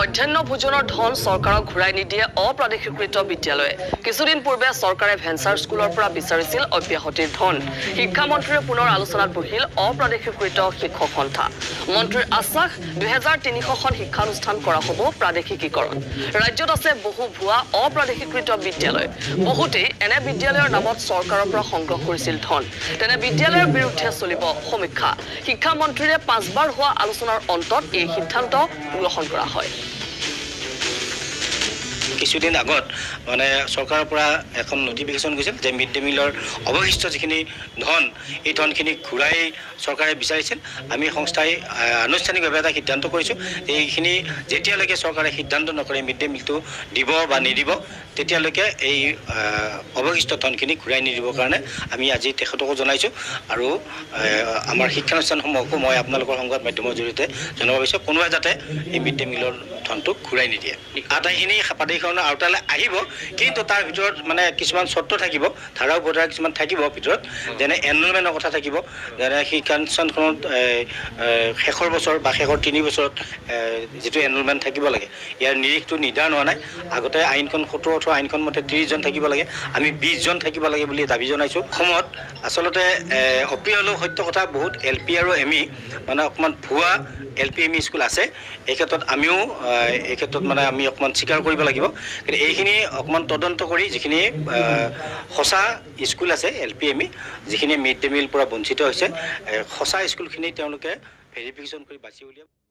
অধ্যয়ন ভোজনৰ ধন চৰকাৰক ঘূৰাই নিদিয়ে অপ্ৰাদেশিকৃত বিদ্যালয়ে কিছুদিন পূৰ্বে চৰকাৰে ভেঞ্চাৰ স্কুলৰ পৰা বিচাৰিছিল অব্যাহতিৰ ধন শিক্ষামন্ত্ৰীয়ে পুনৰ আলোচনাত বহিল অপ্ৰাদেশিকৃত শিক্ষক সন্থা মন্ত্ৰীৰ আশ্বাস 2300খন শিক্ষানুষ্ঠান কৰা হ'ব প্ৰাদেশিকীকৰণ ৰাজ্যত আছে বহু ভুৱা অপ্ৰাদেশিকৃত বিদ্যালয় বহুতেই এনে বিদ্যালয়ৰ নামত চৰকাৰৰ পৰা সংগ্ৰহ কৰিছিল ধন তেনে বিদ্যালয়ৰ বিৰুদ্ধে চলিব সমীক্ষা শিক্ষামন্ত্ৰীৰে 5 বাৰ হোৱা আলোচনাৰ অন্তত এই সিদ্ধান্ত গ্ৰহণ কৰা হয় কিছুদিন আগত মানে চৰকাৰৰ পৰা এখন নটিফিকেশ্যন গৈছিল যে মিড ডে মিলৰ অৱশিষ্ট যিখিনি ধন এই ধনখিনি ঘূৰাই চৰকাৰে বিচাৰিছিল আমি সংস্থাই আনুষ্ঠানিকভাৱে এটা সিদ্ধান্ত কৰিছোঁ এইখিনি যেতিয়ালৈকে চৰকাৰে সিদ্ধান্ত নকৰে মিড ডে মিলটো দিব বা নিদিব তেতিয়ালৈকে এই অৱশিষ্ট ধনখিনি ঘূৰাই নিদিবৰ কাৰণে আমি আজি তেখেতকো জনাইছোঁ আৰু আমাৰ শিক্ষানুষ্ঠানসমূহকো মই আপোনালোকৰ সংবাদ মাধ্যমৰ জৰিয়তে জনাব বিচাৰিছোঁ কোনোবাই যাতে এই মিড ডে মিলৰ ধনটো ঘূৰাই নিদিয়ে আটাইখিনি প্ৰাদেশিকীকৰণৰ আওতালৈ আহিব কিন্তু তাৰ ভিতৰত মানে কিছুমান চৰ্ত থাকিব ধাৰা উপধাৰা কিছুমান থাকিব ভিতৰত যেনে এনৰলমেণ্টৰ কথা থাকিব যেনে শিক্ষানুষ্ঠানখনত শেষৰ বছৰ বা শেষৰ 3 বছৰত যিটো এনৰলমেণ্ট থাকিব লাগে ইয়াৰ নিৰিখটো নিৰ্ধাৰণ হোৱা নাই আগতে আইনখন 17-18 আইনখন মতে 30 জন থাকিব লাগে আমি 20 জন থাকিব লাগে বুলি দাবী জনাইছোঁ অসমত আচলতে অপ্ৰিয় হ'লেও সত্য কথা বহুত LP আৰু ME মানে অকণমান ভুৱা LP ME স্কুল আছে এই ক্ষেত্ৰত আমিও এই ক্ষেত্ৰত মানে আমি অকণমান স্বীকাৰ কৰিব লাগিব কিন্তু এইখিনি অকণমান তদন্ত কৰি যিখিনি সঁচা স্কুল আছে LP ME যিখিনি মিড ডে মিল পৰা বঞ্চিত হৈছে সঁচা স্কুলখিনি তেওঁলোকে ভেৰিফিকেশ্যন কৰি বাছি উলিয়াব